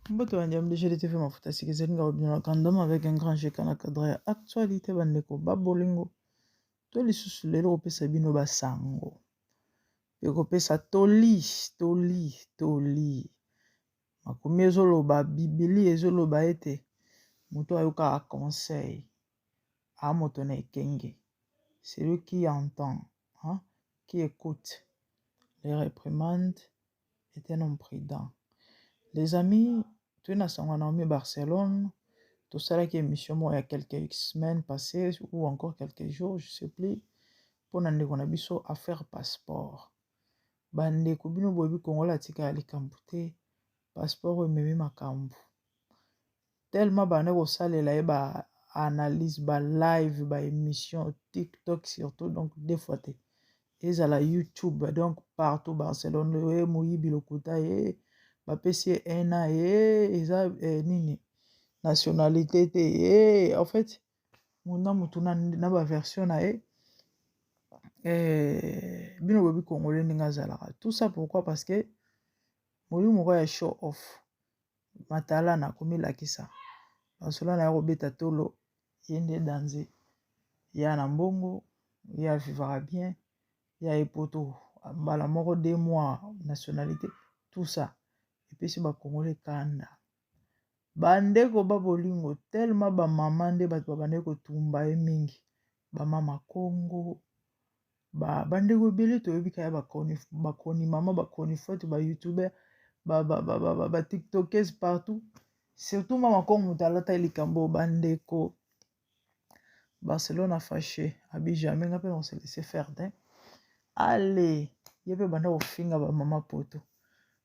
Mbote wanjam déjà été fait ma fouta si que nga obino kandama avec un grand chèque na cadre actualité bandeko babolingo to lisusu lelo kopesa bino basango ekopesa toli makomi ezoloba bibili ezoloba ete moto ayokaka conseil a moto na ekenge celui qui entend hein, qui écoute les réprimandes est un homme prudent. Les amis, tu es à Barcelone, tout ça qui est émission il y a quelques semaines passées ou encore quelques jours, je ne sais plus, pour nous qu'on a biso à faire passeport. Bande kubino bobi Congola tika ali kambute passeport meme makambu. Tellement bande ko salela e ba analyse ba live ba émission TikTok surtout donc des fois te ils à la YouTube donc partout Barcelone le moyibi lokuta e bapesi un an eza nini nationalité te en fait muna mutu na ba version na bino bobi congolais ndenge azalaka tout ça pourquoi parce que molimo moko ya show off matala na komilakisa Barcelone ya kobeta tolo ye nde danse ya na mbongo ya vivra bien ya epoto mbala moko 2 mois nationalité tout ça epesi bakongole kanda bandeko babolingo tellement bamama nde bato babande kotumba ye mingi bamama Congo bandeko ebele toyebi kaya bakoni mama bakoni foto bayoutubeur batiktokers partout surtout mama Congo moto alata likambo bandeko Barcelone a fâché abi jamais nga mpe on se laisser faire din ale ye mpe banda kofinga bamama poto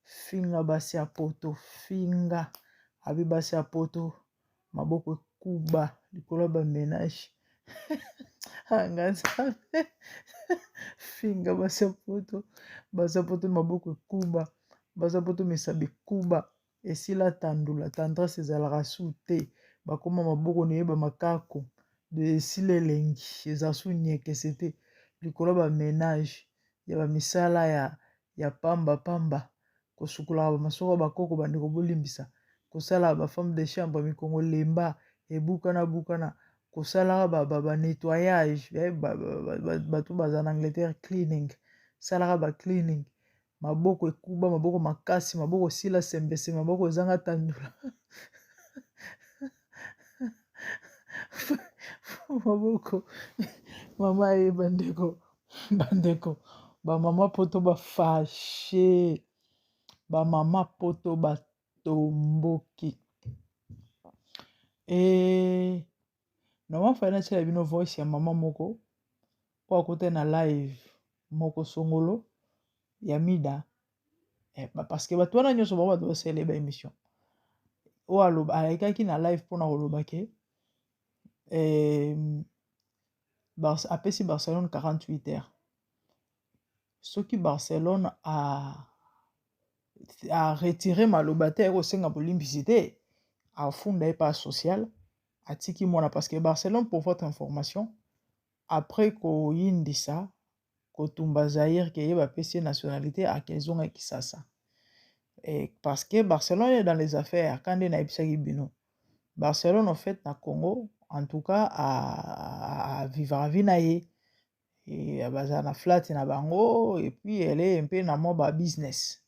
finga basi ya poto finga abi basi ya poto maboko ekuba likolo bamenage angaza finga basi ya poto maboko ekuba basi ya poto misabi ekuba esila tandula tendresse ezalaka su te bakoma maboko neyeba makako de esila elengi eza su nyekese te likolo bamenage ya bamisala ya pamba kosukola bamasoko bakoko bandeko bolimbisa kosala bafemme de chambre mikongo lemba ebukana kosalaka banettoyage bato baza na Angleterre cleaning salaka bacleaning maboko ekuba maboko makasi maboko sila sembese maboko ezanga tandula maboko mama ye bandeko bamama poto bafashe bamama poto batomboki normal financial bino voice ya mama moko po akota na live moko songolo ya mida parce que bato wana nyonso bango bato basele ba émission oyo aloba alekaki na live mpona koloba ke apesi Barcelone 48 heures soki Barcelone a retiré maloba te ekosenga bolimbisi te afunda ye pa social atiki mwana parce que Barcelone pour votre information après koyindisa kotumba Zaire ke ye bapesi nationalité akezonga Kisasa parce que Barcelone est dans les affaires quand na ebisaki bino Barcelone en fait na Congo en tout cas à vivre à vie na ye et baza na flat na bango et puis elle est un peu na mo business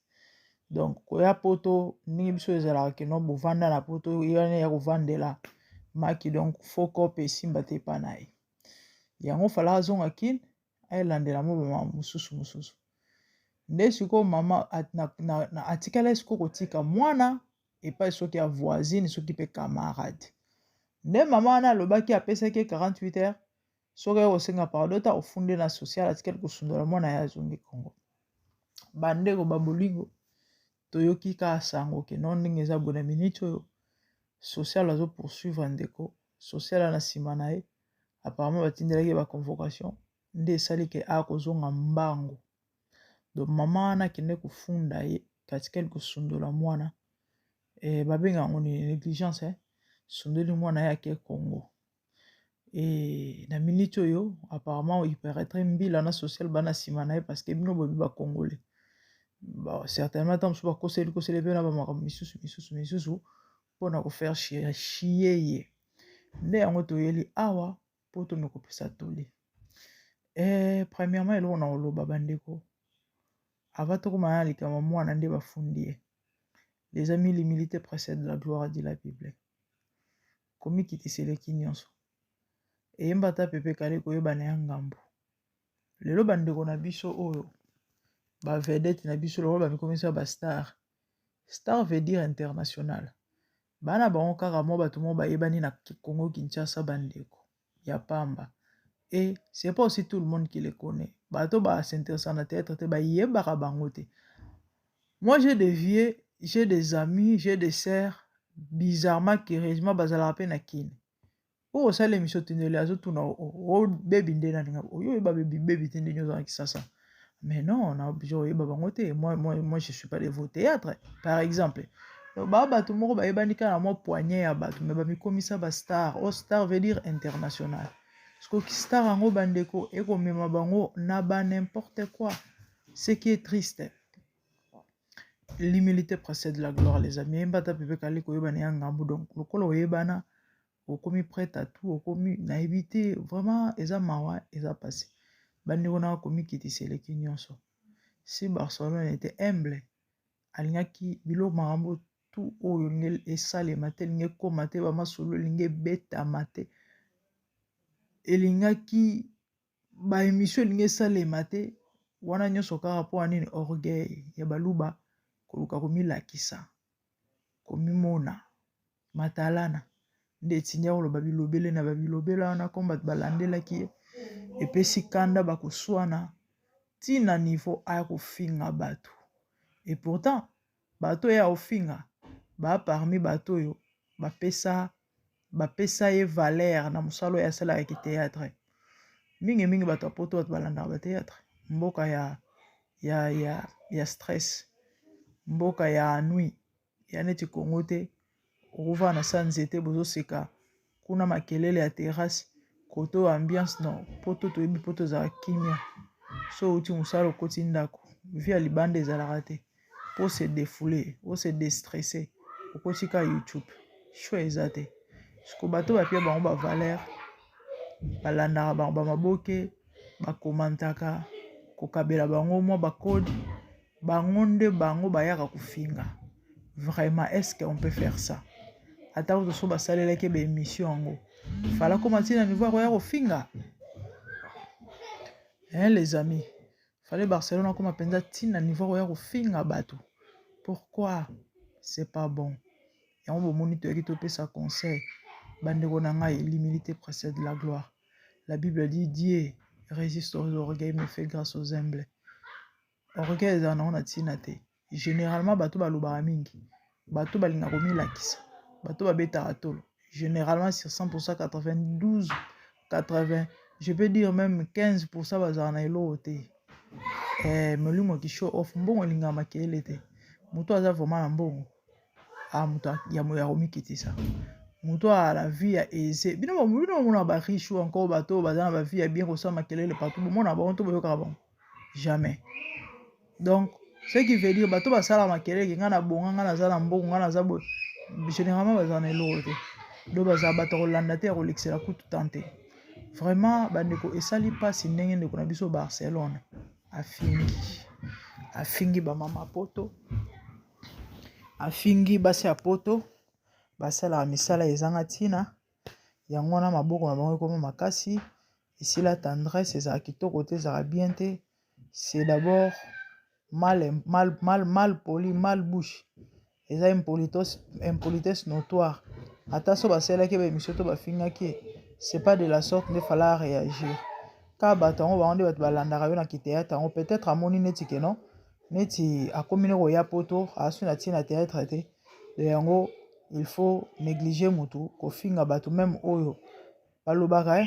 donc koya poto ndenge biso ezalaka keno bovanda na poto yana ya kovandela maki donc faux cop esimba te epa na ye yango fala azonga kine ayelandela mo bamama mosusu nde sikoyo mama atikala sikoyo kotika mwana epai soki ya voisine soki mpe camarade nde mama wana alobaki apesaki 48 heures soki aye kosenga pardon ta ofunde na social atikali kosundola mwana ye azongi Congo bandeko babolingo toyoki ka sango ke non ndenge eza bona minute oyo social azo poursuivre ndeko social na nsima na ye apparemment batindelaki baconvocation nde esali ke akozonga mbango donc mama wana akende kofunda ye katikali kosundola mwana babenga yango ni négligence sundoli mwana ye ake Congo na minute oyo apparemment il paraîtrait mbila na social bana nsima na ye parce que bino boyebi bacongolais Bon, certainement tant que kosele pe na ba makambo misusu mpona kofaire chier ye nde yango toyeli awa mpo tomekopesa toli. Premièrement eloko na koloba bandeko ava tokóma na likambo mwana nde bafundi ye. Les amis, l'humilité précède la gloire, dit la Bible. Komikitisa eleki nyonso eyemba ata pepe kale koyebana ya ngambo. Lelo bandeko na biso oyo bavedete na biso lelo bamikomisa bastar. Star veut dire international. Bana bango kaka mwa bato mo bayebani na Congo Kinshasa bandeko ya pamba. Et c'est pas aussi tout le monde qui les connaît. Bato ba s'intéresse na théâtre te bayebaka bango te. Moi j'ai des vieux, j'ai des amis, j'ai des sœurs bizarrement curieusement bazala pe na kine. O ça l'émission tenele azo tuna o baby ndena ninga. Oyo ba baby tende nyoza na Kinshasa. Mais non, on a obligé bango te. Moi je suis pas de vos théâtres par exemple. Bato moko bayebani kana mo poignet ya bato mais bamikomisa ba star. O star veut dire international. Parce que star ango bandeko ekomema bango na ba n'importe quoi. Ce qui est triste. L'humilité précède la gloire, les amis. Mbata pepe kale koyebana ya ngambu donc lokolo oyebana okomi prêt à tout, okomi na éviter vraiment eza mawa eza passé. Bandeko na komi kitisa eleki nyonso. Si Barcelone était humble, alingaki bilo makambo tout oyo lingi esalema te lingi ekoma te bamasolo lingi ebetama te elingaki baémission lingi esalema te wana nyonso kaka mpo anini orgueil ya baluba koluka komilakisa komimona matalana nde etinya koloba bilobele na babilobela wana komba balandelaki ye epesi kanda bakoswana ntina niveau aya kofinga bato. Et pourtant bato ya ofinga ba parmi bato oyo bapesa ye valeur na mosalo ya asalaka ki théâtre. Mingi bato apoto bato balandaka ba théâtre. Mboka ya stress, mboka ya nuit ya neti Congo te okuva na sa nzete bozoseka kuna makelele ya terrasse koto ambiance non poto toyebi poto ezala kimia so uti mosala okoti ndako vi ya libanda ezalaka te po se défouler po se déstresser okoti ka YouTube choix eza te siko bato bapia bango bavaleur balandaka bango bamaboke bakomantaka kokabela bango mwa bakode bango nde bango bayaka kofinga. Vraiment est-ce qu'on peut faire ça? Ata toso basalelaki baémission yango fala koma ntina niveau akoya kofinga. Les amis, fallait Barcelone comme penza tina niveau akoya kofinga bato. Pourquoi? C'est pas bon. Et on va monitorer tout ça conseil. Bandeko na ngai, l'humilité précède la gloire. La Bible dit Dieu résiste aux orgueils mais fait grâce aux humbles. Orgueil ezana on a tina te. Généralement bato balobaka mingi. Bato balinga komilakisa. Bato babetaka tolo. Généralement sur 100% 92 80 je peux dire même 15% bazala na eloko te. Molimo ki show off mbongo elinga makelele te. Moto aza vraiment na mbongo. Moto ya komikitisa. Moto a la vie ya aisée. Bino mona ba riche ou encore bato bazana ba vie ya bien kosala makelele partout. Mona ba onto boyoka bon. Jamais. Donc ce qui veut dire bato basala makelele nga na bonga nga na za na mbongo nga na za bo généralement bazala na eloko te. Do bazala bato kolanda te kolexela kutu tante. Vraiment bandeko esali pasi ndenge ndeko na biso Barcelone afingi ba mama poto afingi basi ya poto basala misala ezanga tina yango na maboko na bango ekoma makasi esila tendresse ezala kitoko te ezala bien te. C'est d'abord mal poli mal bouche eza impolitesse notoire ata so basalaki baémission to bafingaki c'est pas de la sorte ne fallait réagir. Ka bato yango bango nde bato balandaka yo na kithéâtre yango peut-être amoni neti ke non neti akomi ne koya poto asu na tina théâtre te de yango il faut négliger mutu kofinga bato même oyo balobaka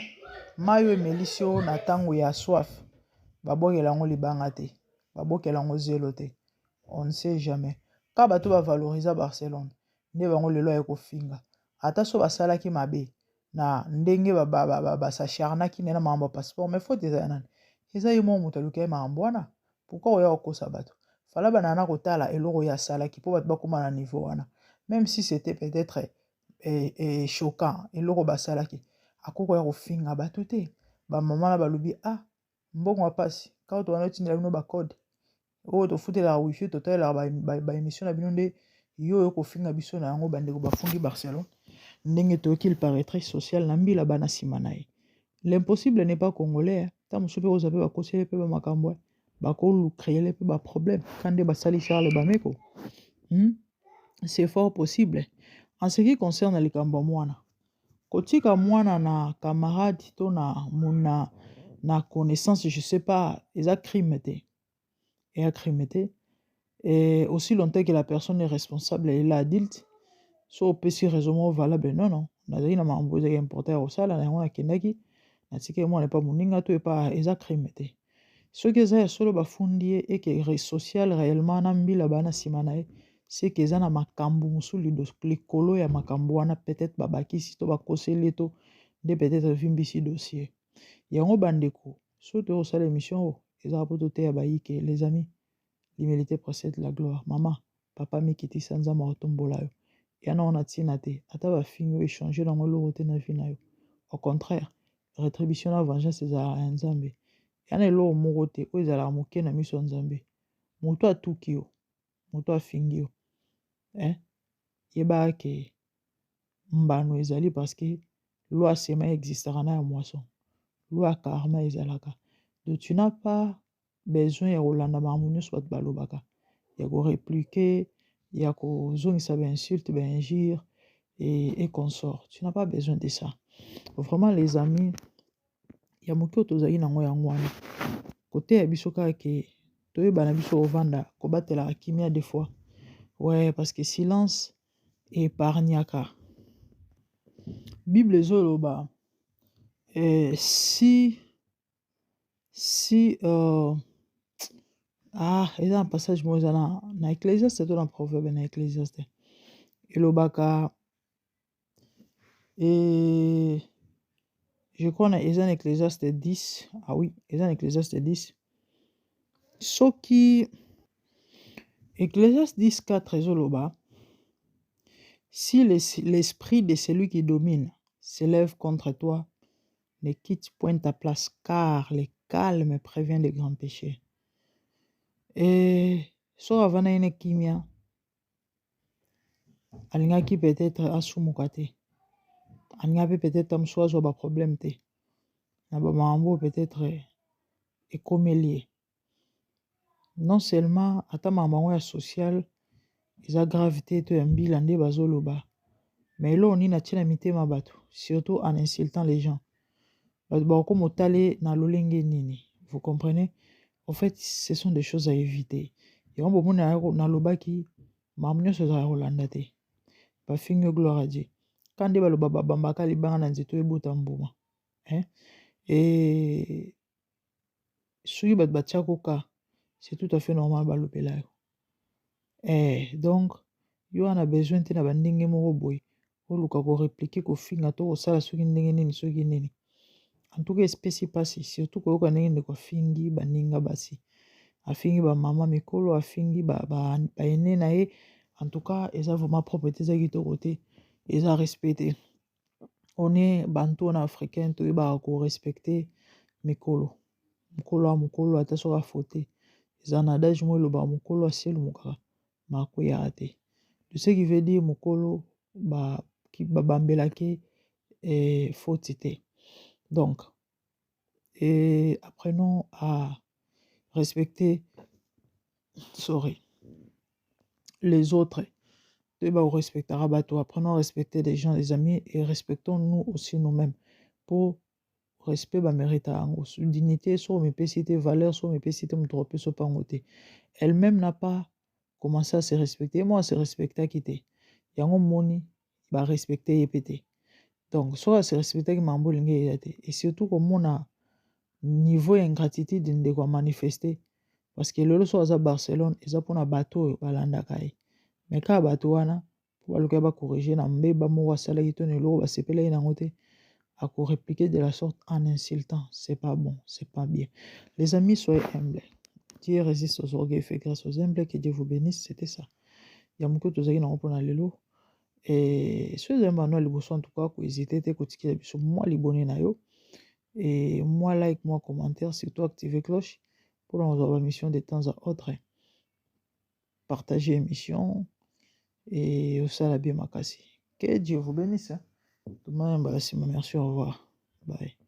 mayo emelisi yo na ntango ya soif babokela yango libanga te babokela yango zelo te. On ne sait jamais. Ka bato bavaloriza Barcelone nde bango lelo aye kofinga ata so basalaki mabe na ndenge basacharnaki nena makambo passeport mais faute eza ya nani eza ye moko moto aluki ye makambo wana pourquoi oya kokosa bato fala banana kotala eloko ya salaki po bato bakoma na niveau wana, même si c'était peut-être choquant eloko basalaki akoko ya kofinga bato te. Bamama na balobi mbongo ya pasi kaka tobanda otindela bino bacode oyo tofutelaka wifi totalelaka baémission na bino nde yo oyo kofinga biso na yango. Bandeko bafundi Barcelone ndenge toyoki il paraîtrait social na mbila bana nsima na ye. L'impossible n'est pas congolais. Ta mosusu mpe oza mpe bakoseli mpe bamakambo bakolukrele mpe baproblème kande basali Charles Bameko. C'est fort possible. En ce qui concerne likambo mwana kotika mwana na camarade to na connaissance, je sais pas, eza crime te. Et crime te. Et aussi longtemps que la personne est responsable et l'adulte, so opesi raisonnement valable, non nazali na makambo ezaki important ya kosala na yango nakendaki natiki mwana epa moninga to epa eza crime te. Soki eza ya solo bafundi ye eke social réellement na mbila bana nsima na ye seke eza na makambo mosusu likolo ya makambo wana peut-être babakisi to bakoseli to nde peut-être vimbisi dossier yango. Bandeko so to osala émission eza po to te ya bayike. Les amis, l'humilité précède la gloire. Mama papa mikitisa nzambe akotombola yo yana wana ntina te ata bafingi oyo échange nango eloko te na vi na yo. Au contraire, rétribution na vengeance ezalaka ya nzambe. Yana eloko moko te oyo ezalaka moke na miso ya nzambe. Moto atuki yo, moto afingi yo yebaka ke mbano ezali parce que loi sema existaka na ya moisson, loi karma ezalaka. Donc tu n'as pas besoin ya kolanda makambo nyonso bato balobaka, ya korépliquer, ya kozongisa bainsulte bainjure et consort. Tu n'as pas besoin de ça. Vraiment les amis, ya moke oyo tozali nango yango wana kote ya biso kaka ke toyebana biso ovanda kobatelaka kimia des fois. Ouais, parce que silence épargnaka. Bible ezoloba si eza un passage mo eza na Ecclésiaste to na proverbe na Ecclésiaste elobaka je crois na eza na Ecclésiaste 10. Ah oui, eza na Ecclésiaste 10. Soki Ecclésiaste 10:4 ezoloba si l'esprit de celui qui domine s'élève contre toi, ne quitte point ta place, car le calme prévient de grands péchés. Et so avana ine kimia alingaki peut-être asumuka te, alingaki peut-être amso azwa ba problème te na ba mambo peut-être ekomelie. Non seulement ata mamango ya social eza gravité to ya mbila nde bazoloba, mais eloko nini atie na mitema bato, surtout en insultant les gens. Bato bakokoma otale na lolenge nini, vous comprenez? En fait, ce sont des choses à éviter. Yango bomona nalobaki makambo nyonso ezala kolanda te. Bafingi gloire à Dieu. Quand nde baloba babambaka libanga na nzete ebota mbuma. Et soki bato batia koka, c'est tout à fait normal balobela yo. Donc yo wana besoin te na bandenge moko boye oluka korépliquer kofinga to kosala soki ndenge nini soki nini. En tout cas espèce pasi surtout koyoka ndenge ndeko afingi baninga basi afingi bamama mikolo afingi baene na ye. En tout cas eza vraiment propre te eza kitoko te eza respecté. On est bantu na africain toyebaka korespecte mikolo mokolo ya mokolo ata soki afote eza na adage mo elobaka mokolo asielumukaka makoyaka te. De ce qui veut dire mokolo babambelaki faute te. Donc apprenons à respecter les autres. Apprenons à respecter les gens, les amis, et respectons-nous aussi nous-mêmes. Pour respect mérite dignité, soit mépécité, valeur, soit mépécité, elle-même n'a pas commencé à se respecter. Moi, à se respecter à quitter. Yango moni, va respecter et péter. Donc, soit à se respecter qui mambo et surtout comme on a niveau ingratitude de quoi manifester. Parce que le soit à Barcelone, ils ont pour un bateau balanda kai. Mais quand bateau wana, pour le ba corriger na mbeba mo wasala kitone lo ba sepela ina ngote à répliquer de la sorte en insultant, c'est pas bon, c'est pas bien. Les amis, soyez humbles. Dieu résiste aux orgueils, fait grâce aux humbles, que Dieu vous bénisse, c'était ça. Yamuko tozaki na mpona lelo. Et ceux aiment les bossons en tout cas, ko hésiter te kotikela biso moi libonné na yo. Et moi like, moi commentaire, surtout activer cloche pour avoir une mission de temps à autre. Partager émission et au la bien makasi. Que Dieu vous bénisse. Tout le monde, merci, au revoir. Bye.